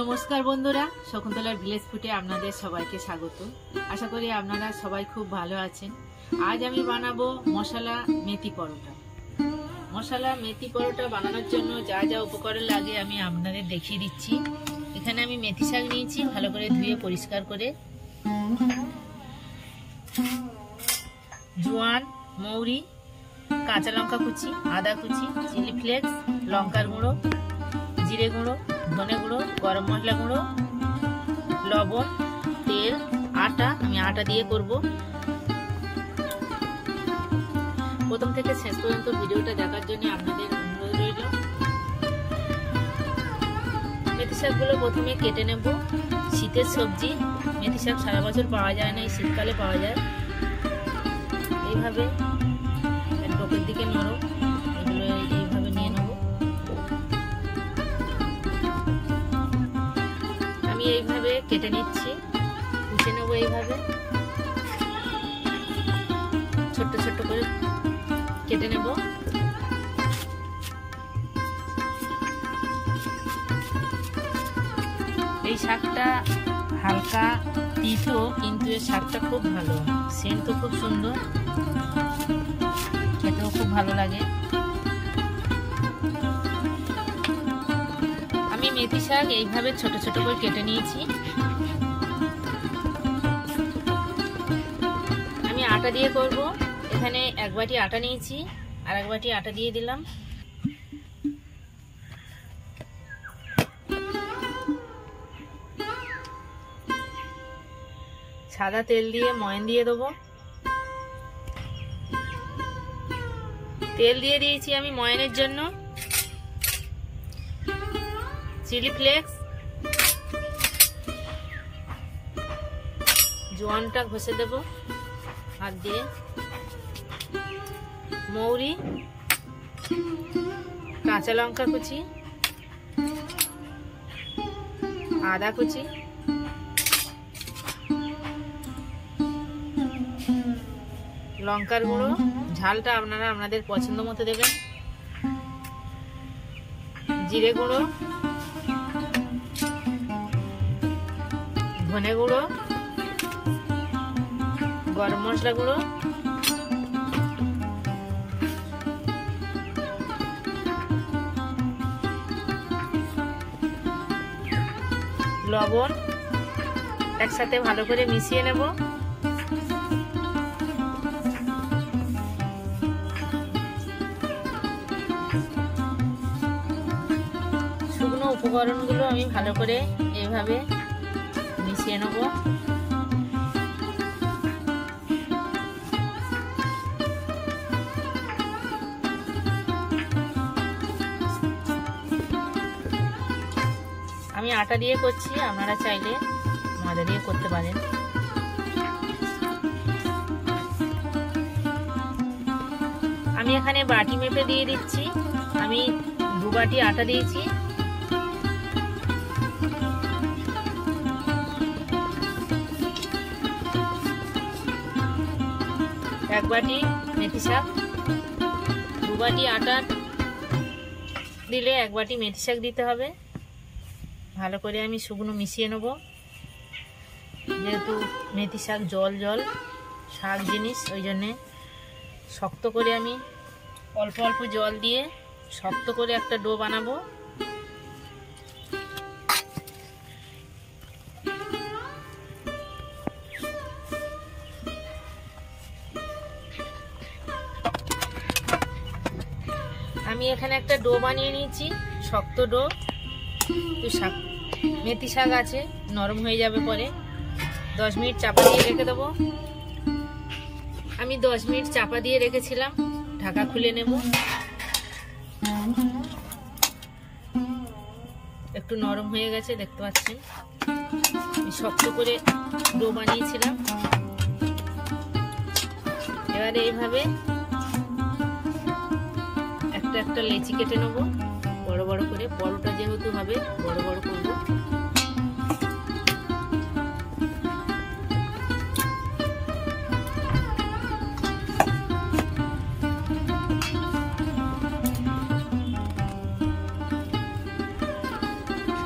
নমস্কার বন্ধুরা, শকুন্তলার ভিলেজ ফুডে আপনাদের সবাইকে স্বাগত। আশা করি আপনারা সবাই খুব ভালো আছেন। আজ আমি বানাবো মশলা মেথি পরোটা। মশলা মেথি পরোটা বানানোর জন্য যা যা উপকরণ লাগে আমি আপনাদের দেখিয়ে দিচ্ছি। এখানে আমি মেথি শাক নিয়েছি, ভালো করে ধুয়ে পরিষ্কার করে। জোয়ান, মৌরি, কাঁচা লঙ্কা কুচি, আদা কুচি, চিলি ফ্লেক্স, লঙ্কার গুঁড়ো, জিরে গুঁড়ো, ধনে গুঁড়ো, গরম মশলা গুঁড়ো, লবণ, তেল, আটা। আমি আটা দিয়ে করব। প্রথম থেকে শেষ পর্যন্ত ভিডিওটা দেখার জন্য আপনাদের অনুরোধ রইল। মেথি শাকগুলো প্রথমে কেটে নেব। শীতের সবজি, মেথি শাক সারা বছর পাওয়া যায় না, এই শীতকালে পাওয়া যায়। এইভাবে টকের দিকে নরম, এগুলো এইভাবে নিয়ে নেব। আমি এইভাবে কেটে নিচ্ছি, কুচে নেব। এইভাবে ছোট্ট ছোট্ট করে কেটে নেব। এই শাকটা হালকা তিতো, কিন্তু এই শাকটা খুব ভালো, সেন্ট তো খুব সুন্দর, খেতেও খুব ভালো লাগে। আমি মেথি শাক এইভাবে ছোট ছোট করে কেটে নিয়েছি। আমি আটা দিয়ে করব। এখানে এক বাটি আটা নিয়েছি, আর এক বাটি আটা দিয়ে দিলাম। সাদা তেল দিয়ে ময়ান দিয়ে দেবো। তেল দিয়ে দিয়েছি আমি ময়ানের জন্য। চিলি ফ্লেক্স, জোয়ানটা ঘষে দেব হাত দিয়ে, মৌরি, কাঁচা লঙ্কা কুচি, আদা কুচি, লঙ্কার গুঁড়ো, ঝালটা আপনারা আপনাদের পছন্দ মতো দেবেন, জিরে গুঁড়ো, ধনে গুঁড়ো, গরম মশলা গুঁড়ো, লবণ। একসাথে ভালো করে মিশিয়ে নেব। শুকনো উপকরণগুলো আমি ভালো করে এইভাবে মিশিয়ে নেব। আমি আটা দিয়ে করছি, আপনারা চাইলে ময়দা দিয়ে করতে পারেন। আমি এখানে বাটি মেপে দিয়ে দিচ্ছি। আমি 2 বাটি আটা দিয়েছি। এক বাটি মেথি শাক, 2 বাটি আটা দিলে 1 বাটি মেথি শাক দিতে হবে। ভালো করে আমি শুকনো মিশিয়ে নেব। যেহেতু মেথি শাক জল জল শাক জিনিস, ওই জন্যে শক্ত করে আমি অল্প অল্প জল দিয়ে শক্ত করে একটা ডো বানাবো। আমি এখানে একটা ডো বানিয়ে নিয়েছি, শক্ত ডো। তো শাক, মেথি শাক আছে, নরম হয়ে যাবে পরে। 10 মিনিট চাপা দিয়ে রেখে দেবো। আমি 10 মিনিট চাপা দিয়ে রেখেছিলাম, ঢাকা খুলে নেব। একটু নরম হয়ে গেছে, দেখতে পাচ্ছেন। শক্ত করে ডো বানিয়েছিলাম। এবারে এইভাবে একটা একটা লেচি কেটে নেব, বড় বড় করে। পরোটা যেহেতু হবে, বড় বড় করব।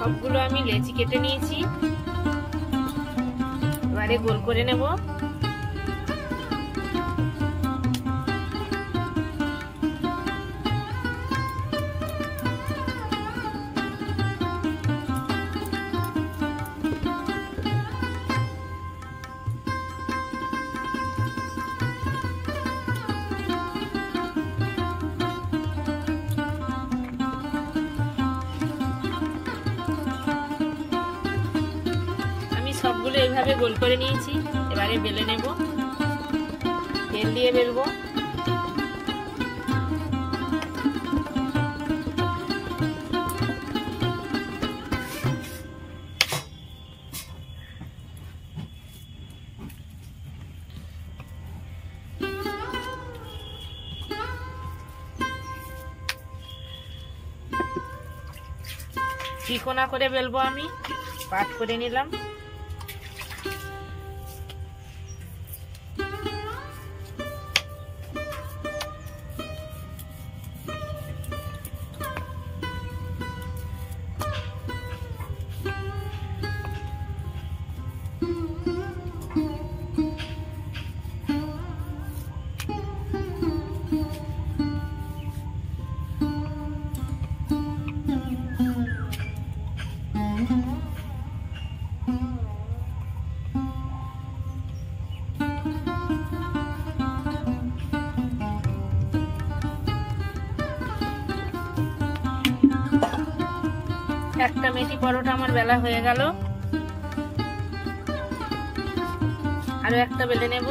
সবগুলো আমি লেচি কেটে নিয়েছি, এবারে গোল করে নেব। সবগুলো এইভাবে গোল করে নিয়েছি, এবারে বেলে নেব, তেল দিয়ে বেলবো। ত্রিকোণা করে বেলবো, আমি পাট করে নিলাম। একটা মেথি পরোটা আমার বেলা হয়ে গেল, আরো একটা বেলে নেব।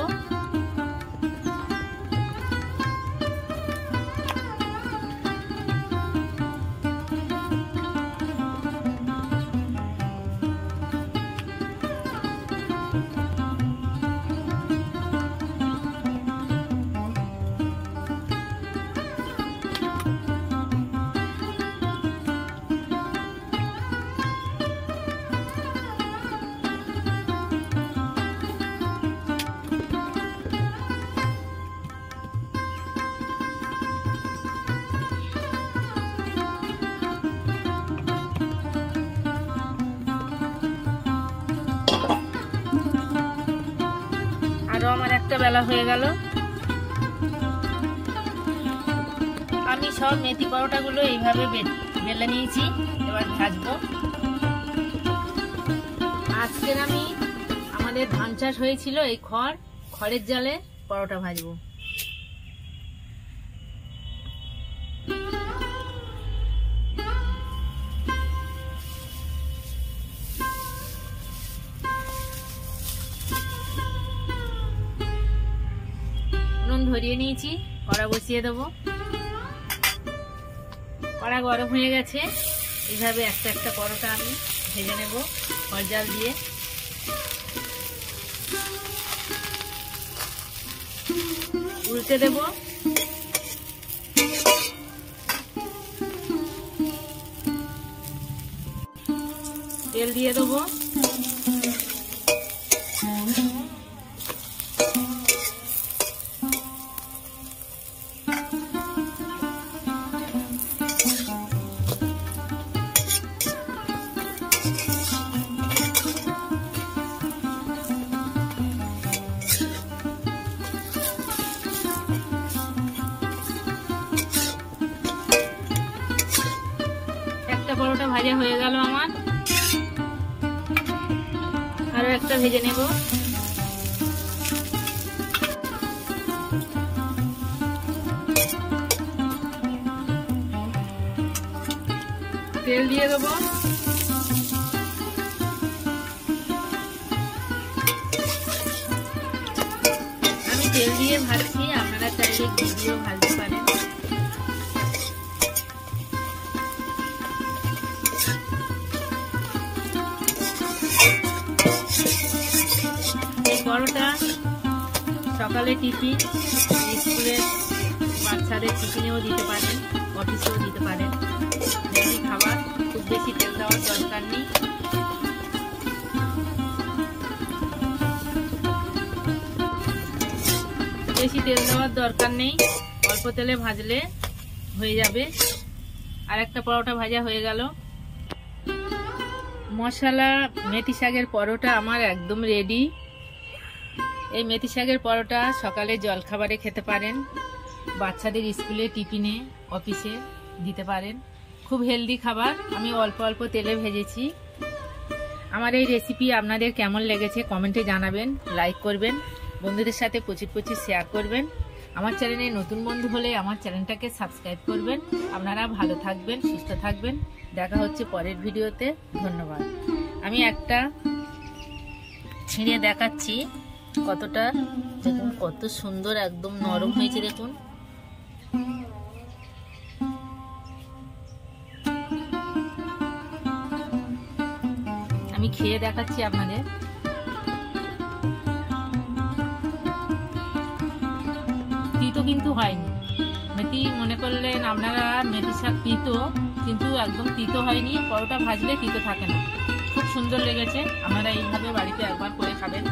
আরো আমার একটা বেলা হয়ে গেল। আমি সব মেথি পরোটাগুলো এইভাবে বেলে নিয়েছি, এবার ভাজবো। আজকের আমি আমাদের ধান চাষ হয়েছিল, এই খড়ের জালে পরোটা ভাজবো। ধরিয়ে নিয়েছি, কড়া বসিয়ে দেবো। কড়া গরম হয়ে গেছে, এইভাবে একটা একটা পরোটা আমি ভেজে নেব খড় জাল দিয়ে। উল্টে দেব। তেল দিয়ে দেবো। পরোটা ভাজা হয়ে গেল আমার, আরো একটা ভেজে নেব। তেল দিয়ে দেবো। আমি তেল দিয়ে ভাজছি, আপনারা চাইলে ঘি দিয়েও ভাজতে পারেন। পরোটা সকালে টিফিন, স্কুলের বাচ্চাদের টিফিনেও দিতে পারেন, অফিসেও দিতে পারেন। হেলদি খাবার, খুব বেশি তেল দেওয়ার দরকার নেই। বেশি তেল দেওয়ার দরকার নেই, অল্প তেলে ভাজলে হয়ে যাবে। আর একটা পরোটা ভাজা হয়ে গেল। মশলা মেথি শাকের পরোটা আমার একদম রেডি। এই মেথি শাকের পরোটা সকালে জলখাবারে খেতে পারেন, বাচ্চাদের স্কুলে টিফিনে অফিসে দিতে পারেন। খুব হেলদি খাবার। আমি অল্প অল্প তেলে ভেজেছি। আমার এই রেসিপি আপনাদের কেমন লেগেছে কমেন্টে জানাবেন, লাইক করবেন, বন্ধুদের সাথে প্রচুর প্রচুর শেয়ার করবেন। আমার চ্যানেলে নতুন বন্ধু হলে আমার চ্যানেলটাকে সাবস্ক্রাইব করবেন। আপনারা ভালো থাকবেন, সুস্থ থাকবেন। দেখা হচ্ছে পরের ভিডিওতে। ধন্যবাদ। আমি একটা ছিঁড়ে দেখাচ্ছি কতটা, দেখুন কত সুন্দর একদম নরম হয়েছে। দেখুন আমি খেয়ে দেখাচ্ছি আপনাদের। তিতো কিন্তু হয়নি। মেথি মনে করলেন আপনারা মেথি শাক তিতো, কিন্তু একদম তিতো হয়নি। পরোটা ভাজলে তিতো থাকে না। খুব সুন্দর লেগেছে। আপনারা এইভাবে বাড়িতে একবার করে খাবেন।